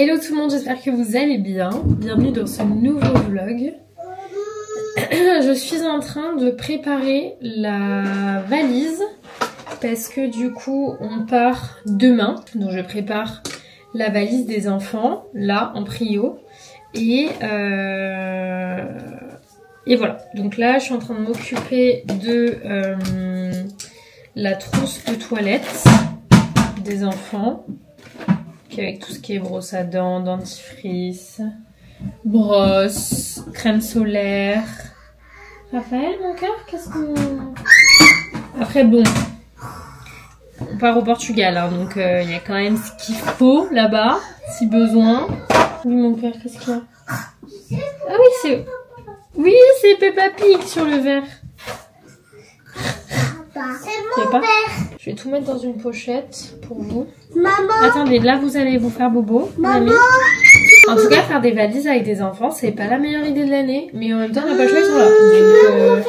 Hello tout le monde, j'espère que vous allez bien. Bienvenue dans ce nouveau vlog. Je suis en train de préparer la valise parce que du coup on part demain. Donc je prépare la valise des enfants, là en prio. Et voilà, donc là je suis en train de m'occuper de la trousse de toilette des enfants. Avec tout ce qui est brosse à dents, dentifrice, brosse, crème solaire. Raphaël, mon cœur, qu'est-ce qu'on... Après bon, on part au Portugal, hein, donc il y a quand même ce qu'il faut là-bas, si besoin. Oui mon cœur, qu'est-ce qu'il y a? Ah oui, c'est... Oui, c'est Peppa Pig sur le verre. C'est mon père. Je vais tout mettre dans une pochette pour vous. Maman. Attendez, là vous allez vous faire bobo. Maman. En tout cas, faire des valises avec des enfants, c'est pas la meilleure idée de l'année. Mais en même temps, on n'a pas le choix, ils sont là. Donc,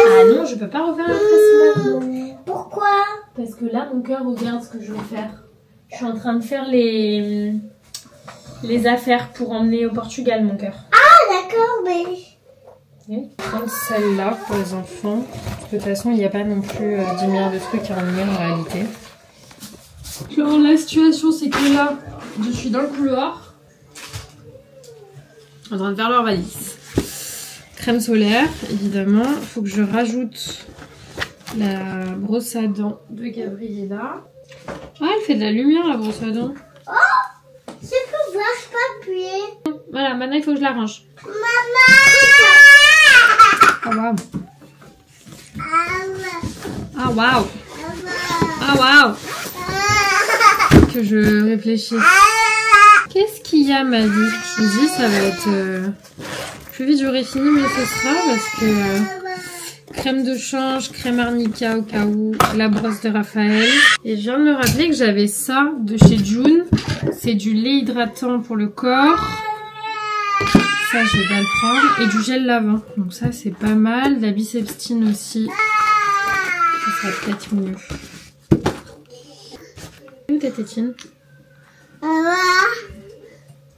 ah non, je peux pas refaire la tresse maintenant. Pourquoi? Parce que là, mon cœur, regarde ce que je vais faire. Je suis en train de faire les affaires pour emmener au Portugal, mon cœur. Ah d'accord, mais... Prendre celle-là pour les enfants. De toute façon, il n'y a pas non plus 10 milliards de trucs à emmener en réalité. Genre, la situation, c'est que là, je suis dans le couloir, en train de faire leur valise. Crème solaire, évidemment. Il faut que je rajoute la brosse à dents de Gabriella. Ah, elle fait de la lumière, la brosse à dents. Oh, je peux voir, je peux appuyer. Voilà, maintenant, il faut que je la range. Maman. Ah, waouh. Ah, waouh. Ah, waouh. Que je réfléchisse. Qu'est-ce qu'il y a, ma vie? Je me dis, ça va être... Plus vite j'aurai fini, mais ce sera parce que... crème de change, crème arnica au cas où, la brosse de Raphaël. Et je viens de me rappeler que j'avais ça de chez June. C'est du lait hydratant pour le corps. Ça, je vais pas le prendre. Et du gel lavant. Donc ça, c'est pas mal. La bicepstine aussi. Ça serait peut-être mieux. Où ta tétine?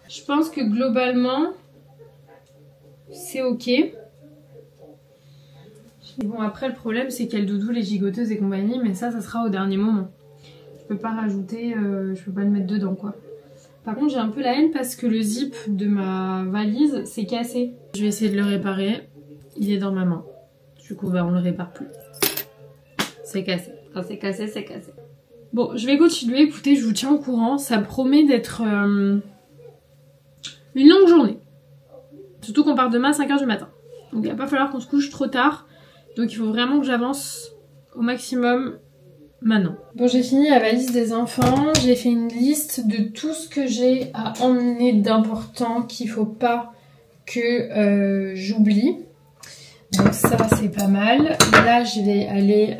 Je pense que globalement, c'est ok. Bon, après, le problème, c'est qu'il y a le doudou, les gigoteuses et compagnie, mais ça sera au dernier moment. Je peux pas rajouter, je peux pas le mettre dedans, quoi. Par contre, j'ai un peu la haine parce que le zip de ma valise s'est cassé. Je vais essayer de le réparer. Il est dans ma main. Du coup, bah, on le répare plus. C'est cassé. Quand c'est cassé, c'est cassé. Bon, je vais continuer. Écoutez, je vous tiens au courant. Ça promet d'être une longue journée. Surtout qu'on part demain à 5 h du matin. Donc, il va pas falloir qu'on se couche trop tard. Donc, il faut vraiment que j'avance au maximum maintenant. Bon, j'ai fini la valise des enfants. J'ai fait une liste de tout ce que j'ai à emmener d'important qu'il faut pas que j'oublie. Donc ça, c'est pas mal. Là, je vais aller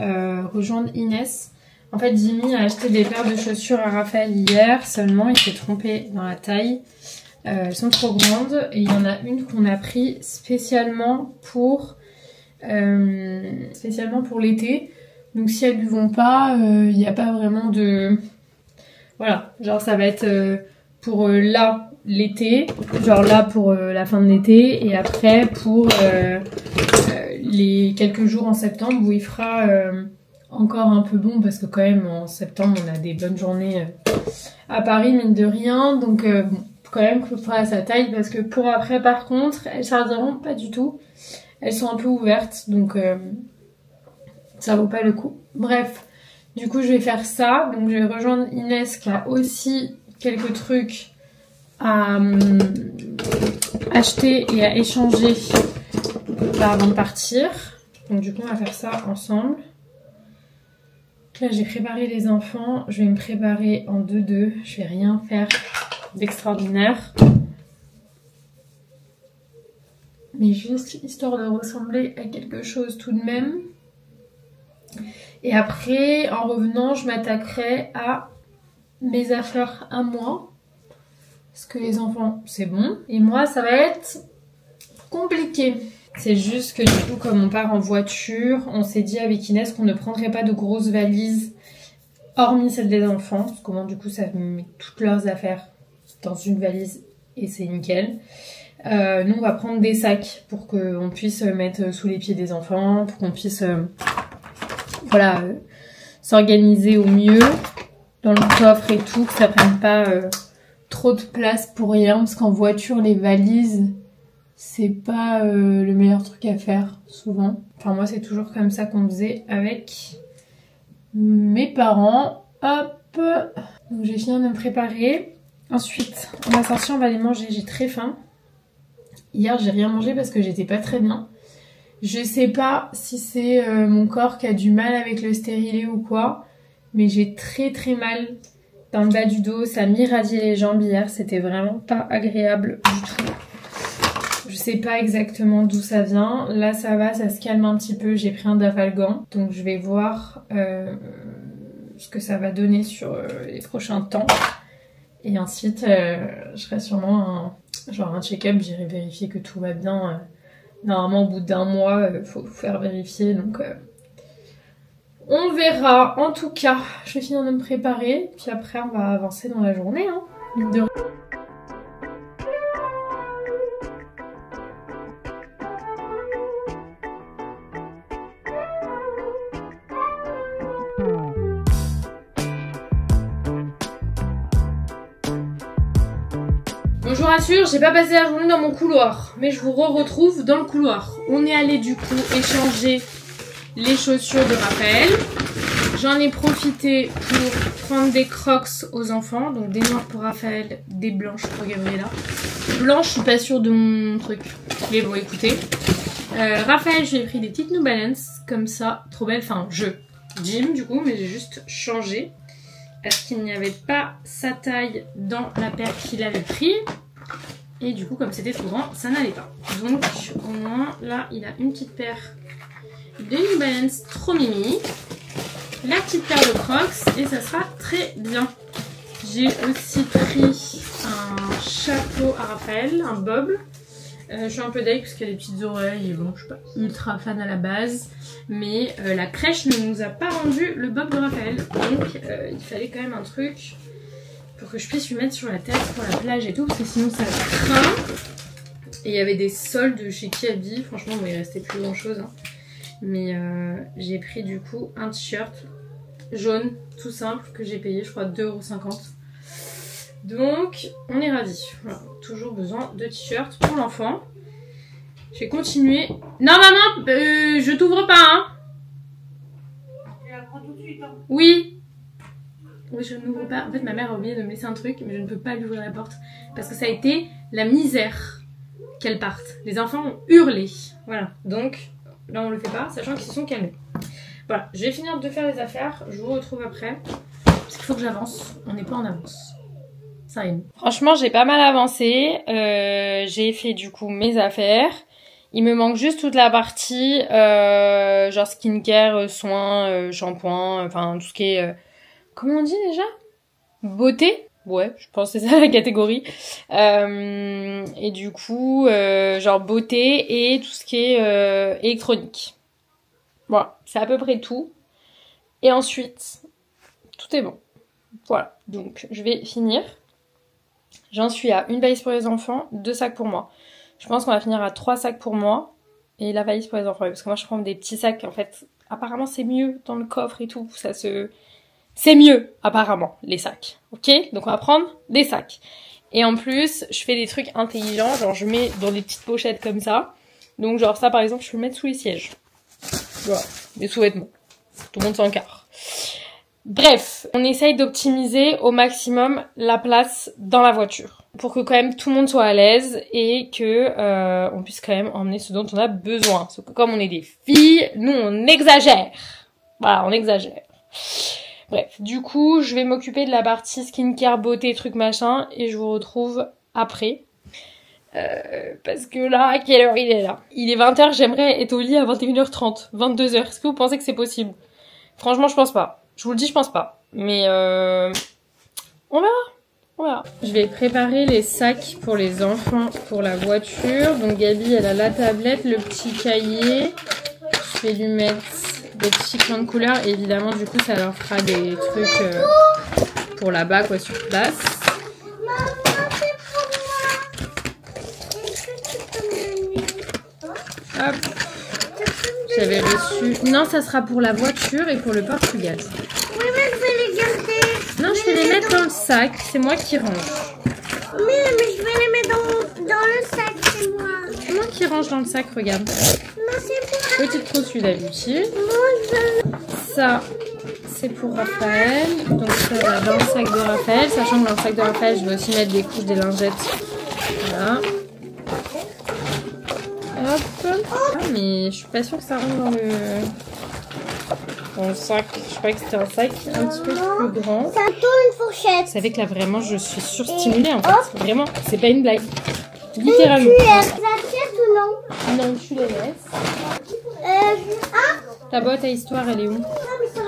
rejoindre Inès. En fait, Jimmy a acheté des paires de chaussures à Raphaël hier. Seulement, il s'est trompé dans la taille. Elles sont trop grandes. Et il y en a une qu'on a pris spécialement pour l'été. Donc si elles lui vont pas, il n'y a pas vraiment de... Voilà, genre ça va être pour là, l'été. Genre là pour la fin de l'été. Et après pour les quelques jours en septembre où il fera encore un peu bon. Parce que quand même en septembre on a des bonnes journées à Paris, mine de rien. Donc bon, quand même qu'il faudra à sa taille. Parce que pour après par contre, elles serviront pas du tout. Elles sont un peu ouvertes. Donc... ça vaut pas le coup. Bref, du coup je vais faire ça. Donc je vais rejoindre Inès qui a aussi quelques trucs à acheter et à échanger avant de partir. Donc du coup on va faire ça ensemble. Là j'ai préparé les enfants. Je vais me préparer en 2-2. Je vais rien faire d'extraordinaire. Mais juste histoire de ressembler à quelque chose tout de même. Et après, en revenant, je m'attaquerai à mes affaires à moi. Parce que les enfants, c'est bon. Et moi, ça va être compliqué. C'est juste que du coup, comme on part en voiture, on s'est dit avec Inès qu'on ne prendrait pas de grosses valises, hormis celles des enfants. Parce que moi, du coup, ça me met toutes leurs affaires dans une valise et c'est nickel. Nous on va prendre des sacs pour qu'on puisse mettre sous les pieds des enfants, pour qu'on puisse voilà, s'organiser au mieux dans le coffre et tout, que ça prenne pas trop de place pour rien, parce qu'en voiture les valises c'est pas le meilleur truc à faire souvent. Enfin moi c'est toujours comme ça qu'on faisait avec mes parents. Hop, donc j'ai fini de me préparer. Ensuite on va sortir, on va aller manger, j'ai très faim. Hier j'ai rien mangé parce que j'étais pas très bien. Je sais pas si c'est mon corps qui a du mal avec le stérilet ou quoi, mais j'ai très très mal dans le bas du dos, ça m'irradiait les jambes hier, c'était vraiment pas agréable du tout. Je sais pas exactement d'où ça vient, là ça va, ça se calme un petit peu, j'ai pris un Dafalgan, donc je vais voir ce que ça va donner sur les prochains temps. Et ensuite je ferai sûrement un check-up, j'irai vérifier que tout va bien. Normalement au bout d'un mois, faut faire vérifier, donc on verra. En tout cas, je vais finir de me préparer, puis après on va avancer dans la journée, hein. Bon, je vous rassure, j'ai pas passé la journée dans mon couloir, mais je vous retrouve dans le couloir. On est allé du coup échanger les chaussures de Raphaël. J'en ai profité pour prendre des crocs aux enfants, donc des noirs pour Raphaël, des blanches pour Gabriella. Blanche, je suis pas sûre de mon truc, mais bon écoutez. Raphaël, je lui ai pris des petites New Balance, comme ça, trop belles, enfin Jim du coup, mais j'ai juste changé. Parce qu'il n'y avait pas sa taille dans la paire qu'il avait pris. Et du coup, comme c'était trop grand, ça n'allait pas. Donc, au moins, là, il a une petite paire de New Balance trop mimi. La petite paire de Crocs. Et ça sera très bien. J'ai aussi pris un chapeau à Raphaël, un bob. Je suis un peu deg parce qu'il y a des petites oreilles. Et bon, je suis pas ultra fan à la base. Mais la crèche ne nous a pas rendu le bob de Raphaël. Donc il fallait quand même un truc pour que je puisse lui mettre sur la tête pour la plage et tout. Parce que sinon ça craint. Et il y avait des soldes chez Kiabi. Franchement, bon, il restait plus grand chose. Hein. Mais j'ai pris du coup un t-shirt jaune tout simple que j'ai payé je crois 2,50 €. Donc on est ravis. Voilà, toujours besoin de t-shirt pour l'enfant. Je vais continuer. Non maman, je t'ouvre pas hein. Tu la prends tout de suite hein. Oui. Oui, je n'ouvre pas. En fait ma mère a oublié de me laisser un truc, mais je ne peux pas lui ouvrir la porte. Parce que ça a été la misère qu'elle parte. Les enfants ont hurlé. Voilà. Donc là on le fait pas, sachant qu'ils se sont calmés. Voilà, je vais finir de faire les affaires. Je vous retrouve après. Parce qu'il faut que j'avance. On n'est pas en avance. Ça rime. Franchement j'ai pas mal avancé. J'ai fait du coup mes affaires. Il me manque juste toute la partie genre skincare, soins, shampoing, enfin tout ce qui est... comment on dit déjà? Beauté? Ouais, je pense que c'est ça la catégorie. Et du coup, genre beauté et tout ce qui est électronique. Voilà, c'est à peu près tout. Et ensuite, tout est bon. Voilà, donc je vais finir. J'en suis à une valise pour les enfants, 2 sacs pour moi. Je pense qu'on va finir à 3 sacs pour moi et la valise pour les enfants. Parce que moi je prends des petits sacs en fait. Apparemment c'est mieux dans le coffre et tout. C'est mieux apparemment les sacs. Ok? Donc on va prendre des sacs. Et en plus je fais des trucs intelligents. Genre je mets dans des petites pochettes comme ça. Donc genre ça par exemple je peux le mettre sous les sièges. Voilà. Des sous-vêtements. Tout le monde s'en carre. Bref, on essaye d'optimiser au maximum la place dans la voiture pour que quand même tout le monde soit à l'aise et que on puisse quand même emmener ce dont on a besoin. Sauf que comme on est des filles, nous on exagère. Voilà, on exagère. Bref, du coup, je vais m'occuper de la partie skincare, beauté, trucs machin et je vous retrouve après. Parce que là, à quelle heure il est là? Il est 20h, j'aimerais être au lit à 21h30, 22h. Est-ce que vous pensez que c'est possible? Franchement, je pense pas. Je vous le dis, je pense pas. Mais on verra. On verra. Je vais préparer les sacs pour les enfants pour la voiture. Donc Gabi, elle a la tablette, le petit cahier. Je vais lui mettre des petits crayons de couleur. Et évidemment, du coup, ça leur fera des trucs pour là-bas, quoi, sur place. J'avais reçu... Non, ça sera pour la voiture et pour le Portugal. Oui, mais je vais les garder. Non, je vais les mettre dans le sac. C'est moi qui range. Oui, mais je vais les mettre dans le sac, c'est moi. C'est moi qui range dans le sac, regarde. Non, c'est moi. Petite trousse d'habitude. Moi, je... Ça, c'est pour Raphaël. Donc ça va dans le sac de Raphaël. Sachant que dans le sac de Raphaël, je vais aussi mettre des couches, des lingettes. Voilà. Hop. Ah, mais je suis pas sûre que ça rentre dans le sac. Je croyais que c'était un sac un petit peu plus grand. Ça tourne une fourchette. Vous savez que là vraiment je suis surstimulée en fait. Vraiment, c'est pas une blague. Littéralement. Tu la pièce ou non? Non, tu les laisses. Ah, Ta boîte à histoire, elle est où?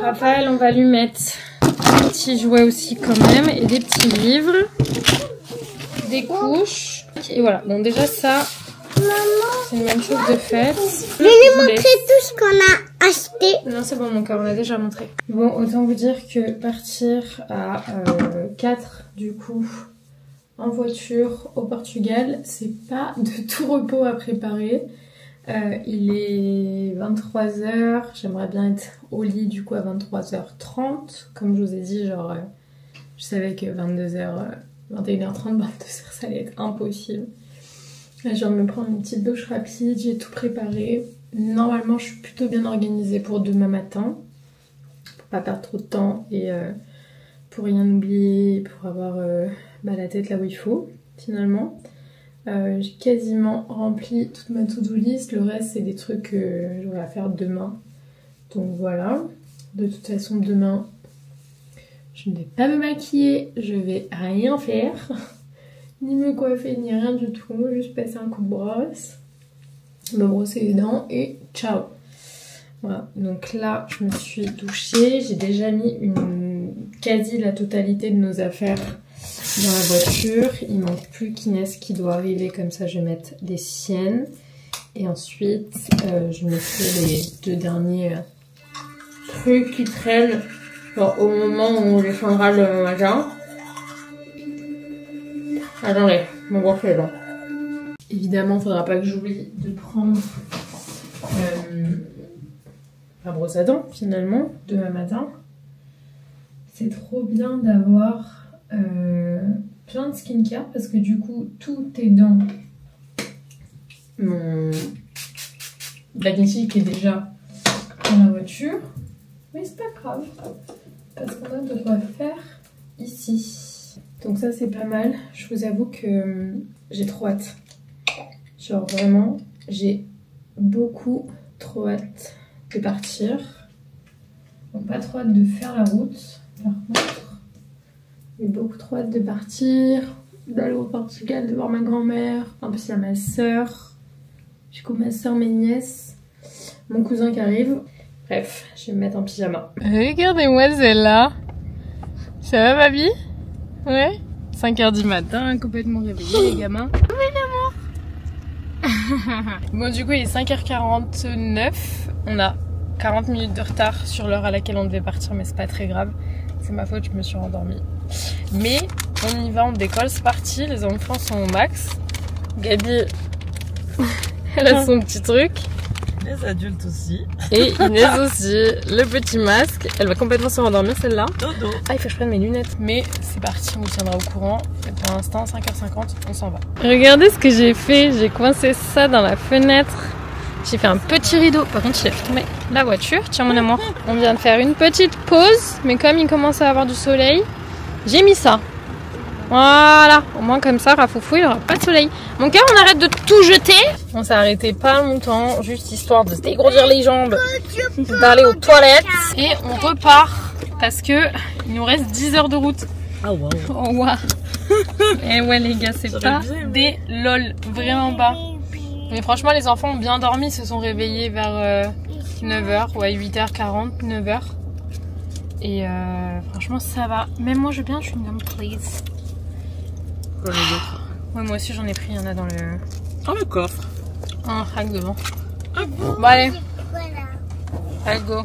Raphaël, on va lui mettre des petits jouets aussi quand même. Et des petits livres. Des couches. Et voilà. Bon, déjà ça, c'est une bonne chose de fait. je vais lui montrer tout ce qu'on a acheté. Non, c'est bon, mon cœur, on a déjà montré. Bon, autant vous dire que partir à 4 du coup en voiture au Portugal, c'est pas de tout repos à préparer. Il est 23h, j'aimerais bien être au lit du coup à 23h30. Comme je vous ai dit, genre, je savais que 21h30, 22h, ça allait être impossible. Là, je viens de me prendre une petite douche rapide, j'ai tout préparé. Normalement, je suis plutôt bien organisée pour demain matin. Pour pas perdre trop de temps et pour rien oublier, pour avoir la tête là où il faut, finalement. J'ai quasiment rempli toute ma to-do list. Le reste, c'est des trucs que j'aurai à faire demain. Donc voilà. De toute façon, demain, je ne vais pas me maquiller. Je vais rien faire. Ni me coiffer, ni rien du tout. Juste passer un coup de brosse. Me brosser les dents et ciao. Voilà. Donc là, je me suis douchée. J'ai déjà mis quasi la totalité de nos affaires dans la voiture. Il manque plus qu'Inès qui doit arriver, comme ça je vais mettre les siennes. Et ensuite je mettrai les 2 derniers trucs qui traînent, genre au moment où on descendra le matin. Attendez, mon gros fait long. Évidemment, faudra pas que j'oublie de prendre la brosse à dents finalement demain matin. C'est trop bien d'avoir plein de skincare parce que du coup tout est dans mon diagnostic qui est déjà dans la voiture, mais c'est pas grave parce qu'on a de quoi faire ici. Donc ça c'est pas mal. Je vous avoue que j'ai trop hâte, genre vraiment j'ai beaucoup trop hâte de partir. Donc pas trop hâte de faire la route par contre. J'ai beaucoup trop hâte de partir, d'aller au Portugal, de voir ma grand-mère. En plus, il y a ma soeur. Du coup, ma soeur, mes nièces. Mon cousin qui arrive. Bref, je vais me mettre en pyjama. Regardez-moi celle-là. Ça va, Babi? Ouais. 5h du matin, complètement réveillée, les gamins. Oui, maman. Bon, du coup, il est 5h49. On a 40 minutes de retard sur l'heure à laquelle on devait partir, mais c'est pas très grave. C'est ma faute, je me suis endormie. Mais on y va, on décolle, c'est parti. Les enfants sont au max. Gabi, elle a son petit truc. Les adultes aussi. Et Inès aussi. Le petit masque. Elle va complètement se rendormir celle-là. Dodo. Ah, il faut que je prenne mes lunettes. Mais c'est parti, on vous tiendra au courant. Et pour l'instant, 5h50, on s'en va. Regardez ce que j'ai fait. J'ai coincé ça dans la fenêtre. J'ai fait un petit rideau. Par contre, il a fait tomber la voiture. Tiens, mon amour. On vient de faire une petite pause. Mais comme il commence à avoir du soleil, j'ai mis ça. Voilà. Au moins, comme ça, Rafoufou, il n'aura pas de soleil. Mon cœur, on arrête de tout jeter. On s'est arrêté pas longtemps. Juste histoire de se dégourdir les jambes. D'aller aux toilettes. Et on repart. Parce que il nous reste 10 heures de route. Ah wow. Oh, wow. Et ouais, les gars, c'est pas des lol. Vraiment pas. Mais franchement, les enfants ont bien dormi, se sont réveillés vers 9h, ouais, 8h40, 9h. Et franchement, ça va. Même moi, je veux bien, je suis une dame, please. Ouais, moi aussi, j'en ai pris, il y en a dans le... Dans le coffre. Un rack devant. Bon, allez. Allez, go.